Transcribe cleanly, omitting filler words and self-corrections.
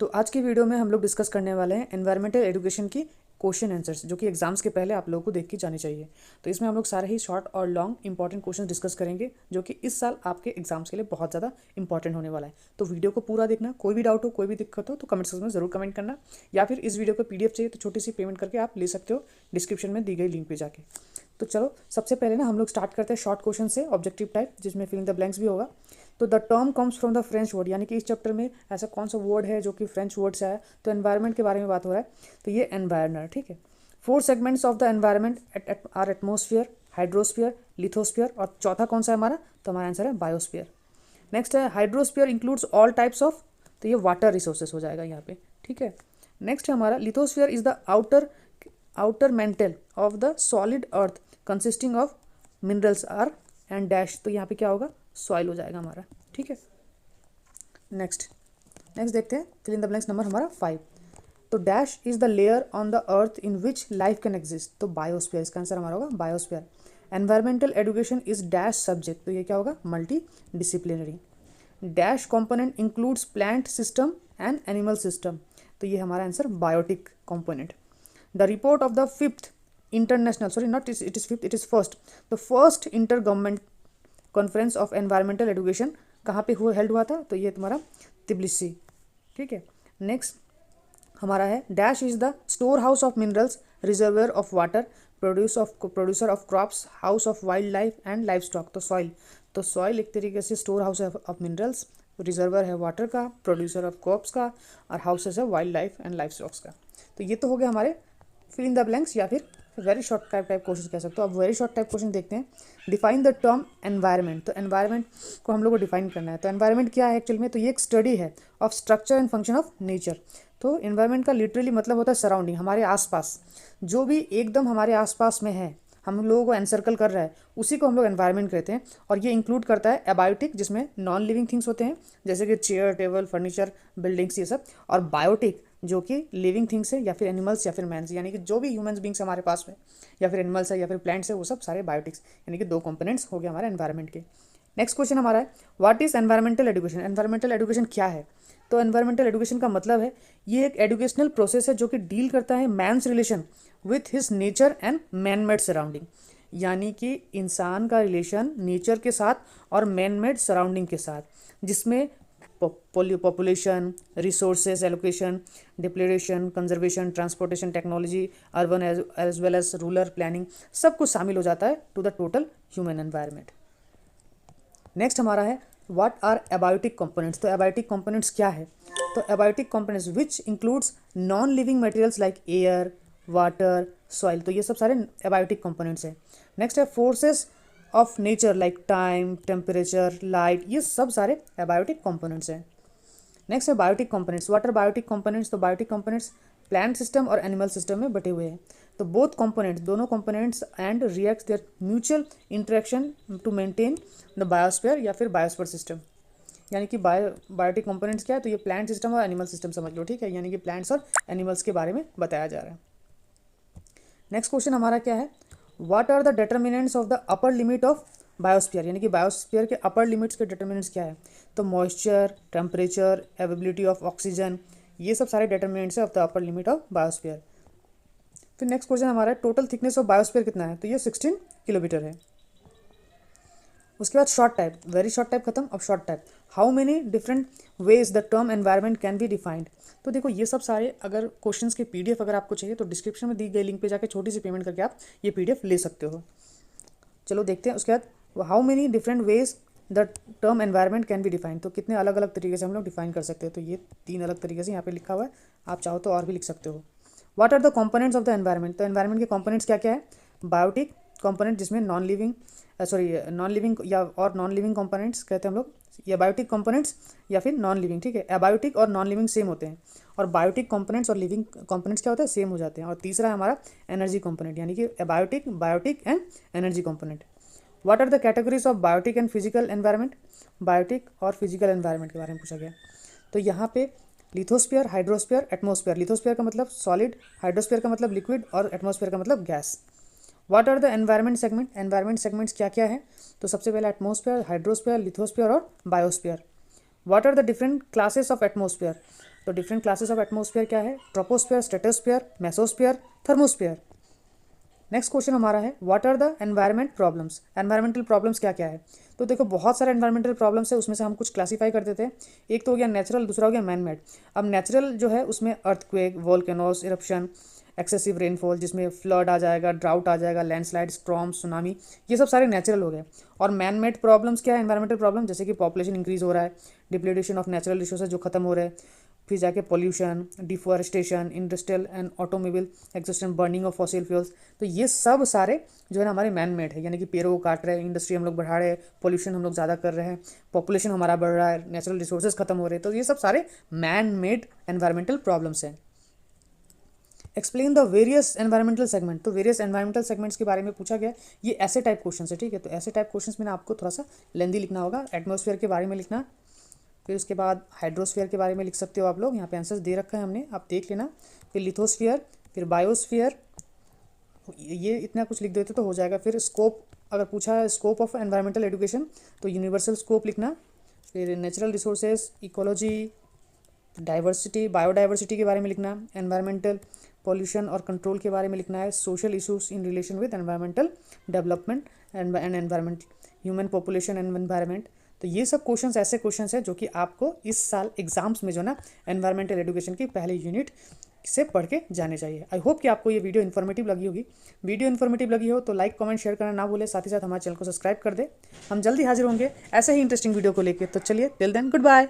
तो आज की वीडियो में हम लोग डिस्कस करने वाले हैं एनवायरमेंटल एजुकेशन की क्वेश्चन आंसर्स, जो कि एग्जाम्स के पहले आप लोगों को देख के जानी चाहिए। तो इसमें हम लोग सारे ही शॉर्ट और लॉन्ग इंपॉर्टेंट क्वेश्चन डिस्कस करेंगे, जो कि इस साल आपके एग्जाम्स के लिए बहुत ज़्यादा इंपॉर्टेंट होने वाला है। तो वीडियो को पूरा देखना। कोई भी डाउट हो, कोई भी दिक्कत हो तो कमेंट सेक्शन में जरूर कमेंट करना, या फिर इस वीडियो को PDF चाहिए तो छोटी सी पेमेंट करके आप ले सकते हो डिस्क्रिप्शन में दी गई लिंक पे जाके। तो चलो सबसे पहले ना हम लोग स्टार्ट करते हैं शॉर्ट क्वेश्चन से, ऑब्जेक्टिव टाइप, जिसमें फिल इन द ब्लैंक्स भी होगा। तो the term comes from the French word, यानी कि इस चैप्टर में ऐसा कौन सा वर्ड है जो कि फ्रेंच वर्ड से आया। तो एनवायरनमेंट के बारे में बात हो रहा है, तो ये एनवायरनर, ठीक है। 4 segments of the environment are atmosphere, hydrosphere, lithosphere, और चौथा कौन सा है हमारा, तो हमारा आंसर है बायोस्फियर। नेक्स्ट है hydrosphere includes all types of, तो ये वाटर रिसोर्सेज हो जाएगा यहाँ पे, ठीक है। नेक्स्ट है हमारा lithosphere is the outer mantle of the solid earth consisting of minerals are and dash, तो यहाँ पे क्या होगा, सॉइल हो जाएगा हमारा, ठीक है। नेक्स्ट देखते हैं fill in the blanks number हमारा 5। तो dash is the layer on the earth in which life can exist, तो बायोस्फीयर, इसका आंसर हमारा होगा biosphere. Environmental education is dash subject, तो ये क्या होगा, multi disciplinary. Dash component includes plant system and animal system, तो ये हमारा answer biotic component. The report of the fifth international, sorry not it is fifth, it is first, the first inter government conference of environmental education कहाँ पे held हुआ था, तो ये तुम्हारा तिब्लिसी, ठीक है। नेक्स्ट हमारा है dash is the store house of minerals, reservoir of water, producer of crops, house of wild life and life stock, तो सॉइल। तो सॉइल एक तरीके से स्टोर हाउस है ऑफ मिनरल्स, रिजर्वर है वाटर का, प्रोड्यूसर ऑफ क्रॉप्स का, और हाउसेस है wild life and life stocks का। तो ये तो हो गया हमारे फिल इन द ब्लैंक्स, या फिर वेरी शॉर्ट टाइप क्वेश्चन कह सकते हो। अब वेरी शॉर्ट टाइप क्वेश्चन देखते हैं। डिफाइन द टर्म एनवायरनमेंट, तो एनवायरनमेंट को हम लोग को डिफाइन करना है। तो एनवायरनमेंट क्या है एक्चुअल में, तो ये एक स्टडी है of structure and function of nature. तो एनवायरनमेंट का लिटरली मतलब होता है सराउंडिंग, हमारे आसपास जो भी एकदम हमारे आसपास में है, हम लोगों को एनसर्कल कर रहा है, उसी को हम लोग एनवायरनमेंट कहते हैं। और ये इंक्लूड करता है एबायोटिक, जिसमें नॉन लिविंग थिंग्स होते हैं, जैसे कि चेयर, टेबल, फर्नीचर, बिल्डिंग्स, ये सब। और बायोटिक जो कि लिविंग थिंग्स है, या फिर एनिमल्स या फिर मैंस, यानी कि जो भी ह्यूमंस बींग्स हमारे पास में, या फिर एनिमल्स है या फिर प्लांट्स है, वो सब सारे बायोटिक्स, यानी कि 2 कंपोनेंट्स हो गए हमारे एनवायरनमेंट के। नेक्स्ट क्वेश्चन हमारा है what is environmental education, environmental education क्या है। तो एनवायरमेंटल एजुकेशन का मतलब है ये एक एजुकेशनल प्रोसेस है जो कि डील करता है man's relation with his nature and man made surrounding, यानी कि इंसान का रिलेशन नेचर के साथ और मैन मेड सराउंडिंग के साथ, जिसमें population, resources allocation, depletion, conservation, transportation, technology, urban as well as rural planning, सब कुछ शामिल हो जाता है to the total human environment. Next हमारा है व्हाट आर एबायोटिक कंपोनेंट्स, तो एबायोटिक कंपोनेंट्स क्या है। तो abiotic components which includes non living materials like air, water, soil, तो ये सब सारे एबायोटिक कंपोनेंट्स हैं। नेक्स्ट है forces of nature like time, temperature, light, ये सब सारे एबायोटिक कंपोनेंट्स हैं। नेक्स्ट है biotic components, what are biotic components, तो बायोटिक कंपोनेंट्स प्लांट सिस्टम और एनिमल सिस्टम में बटे हुए हैं। तो बोथ कंपोनेंट्स, दोनों components and react their mutual interaction to maintain the biosphere या फिर बायोस्फीयर सिस्टम, यानी कि बायोटिक कंपोनेंट्स क्या है, तो ये प्लांट सिस्टम और एनिमल सिस्टम समझ लो, ठीक है, यानी कि प्लांट्स और एनिमल्स के बारे में बताया जा रहा है। नेक्स्ट क्वेश्चन हमारा क्या है what are the determinants of the upper limit of biosphere, यानी कि बायोस्फीयर के अपर लिमिट्स के डिटर्मिनेंट्स क्या है। तो moisture, temperature, availability of oxygen, ये सब सारे डिटर्मिनेंट्स है of the upper limit of biosphere. फिर नेक्स्ट क्वेश्चन हमारा टोटल थिकनेस ऑफ बायोस्फीयर कितना है, तो ये 16 किलोमीटर है। उसके बाद short type, very short type खत्म, अब short type, how many different ways the term environment can be defined. तो देखो ये सब सारे अगर क्वेश्चंस के PDF अगर आपको चाहिए तो डिस्क्रिप्शन में दी गई लिंक पे जाकर छोटी सी पेमेंट करके आप ये PDF ले सकते हो। चलो देखते हैं उसके बाद how many different ways the term environment can be defined, तो कितने अलग अलग तरीके से हम लोग डिफाइन कर सकते हैं। तो ये 3 अलग तरीके से यहाँ पे लिखा हुआ है, आप चाहो तो और भी लिख सकते हो। What are the components of the environment, तो एनवायरनमेंट के कंपोनेंट्स क्या क्या है। बायोटिक कंपोनेंट, जिसमें नॉन लिविंग या और नॉन लिविंग कंपोनेंट्स कहते हैं हम लोग, या बायोटिक कंपोनेंट्स या फिर नॉन लिविंग, ठीक है। एबायोटिक और नॉन लिविंग सेम होते हैं, और बायोटिक कंपोनेंट्स और लिविंग कंपोनेंट्स क्या होते हैं, सेम हो जाते हैं। और तीसरा है हमारा एनर्जी कंपोनेंट, यानी कि abiotic, biotic and energy component. What are the categories of biotic and physical environment, biotic और फिजिकल एनवायरनमेंट के बारे में पूछा गया। तो यहाँ पे लिथोस्फीयर, हाइड्रोस्फीयर, एटमोस्फीयर, लिथोस्फीयर का मतलब सॉलिड, हाइड्रोस्फीयर का मतलब लिक्विड, और एटमोस्फीयर का मतलब gas. What are the environment segment, environment segments क्या क्या है। तो सबसे पहले एटमोस्फीयर, हाइड्रोस्फीयर, लिथोस्फीयर और biosphere. What are the different classes of atmosphere, तो डिफरेंट क्लासेस ऑफ एटमॉस्फेयर क्या है? Troposphere, stratosphere, mesosphere, thermosphere. Next question हमारा है what are the environment problems? Environmental problems क्या क्या है? तो देखो बहुत सारे एनवायरमेंटल प्रॉब्लम्स है, उसमें से हम कुछ क्लासीफाई कर देते हैं। एक तो हो गया नेचुरल, दूसरा हो गया मैन मेड। अब नेचुरल जो है उसमें earthquake, volcanoes, eruption, excessive rainfall जिसमें फ्लड आ जाएगा, ड्राउट आ जाएगा, लैंडस्लाइड, स्टॉर्म, सुनामी, ये सब सारे नेचुरल हो गए। और मैन मेड प्रॉब्लम्स क्या है? एनवायरमेंटल प्रॉब्लम जैसे कि पॉपुलेशन इंक्रीज हो रहा है, डिप्लीटेशन ऑफ नेचुरल रिसोर्सेज जो खत्म हो रहे हैं, फिर जाके pollution, deforestation, industrial and automobile existent, burning of fossil fuels. तो ये सब सारे जो है ना हमारे मैन मेड है, यानी कि पेड़ों को काट रहे हैं, इंडस्ट्री हम लोग बढ़ा रहे हैं, पॉल्यूशन हम लोग ज़्यादा कर रहे हैं, पॉपुलेशन हमारा बढ़ रहा है, नेचुरल रिसोर्सेज खत्म हो रहे हैं। तो ये सब सारे मैन मेड एनवायरमेंटल प्रॉब्लम्स हैं। Explain the various environmental segment. तो वेरियस एनवायरमेंटल सेगमेंट्स के बारे में पूछा गया। ये ऐसे टाइप क्वेश्चन है, ठीक है। तो ऐसे टाइप क्वेश्चन में आपको थोड़ा सा लेंदी लिखना होगा। एटमॉस्फेयर के बारे में लिखना, फिर उसके बाद हाइड्रोस्फीयर के बारे में लिख सकते हो आप लोग, यहाँ पे आंसर्स दे रखा है हमने, आप देख लेना। फिर लिथोस्फीयर, फिर बायोस्फीयर, ये इतना कुछ लिख देते तो हो जाएगा। फिर स्कोप, अगर पूछा है स्कोप ऑफ एनवायरमेंटल एजुकेशन तो यूनिवर्सल स्कोप लिखना। फिर natural resources, ecology, diversity, biodiversity के बारे में लिखना। एनवायरमेंटल पॉल्यूशन और कंट्रोल के बारे में लिखना है। Social issues in relation with environmental development and environment, human population and environment. तो ये सब क्वेश्चंस ऐसे क्वेश्चंस हैं जो कि आपको इस साल एग्जाम्स में जो ना एनवायरमेंटल एजुकेशन की पहले यूनिट से पढ़ के जाने चाहिए। आई होप कि आपको ये वीडियो इन्फॉर्मेटिव लगी होगी। वीडियो इन्फॉर्मेटिव लगी हो तो लाइक, कमेंट, शेयर करना ना भूले। साथ ही साथ हमारे चैनल को सब्सक्राइब कर दे। हम जल्दी हाजिर होंगे ऐसे ही इंटरेस्टिंग वीडियो को लेकर। तो चलिए, टिल देन, गुड बाय।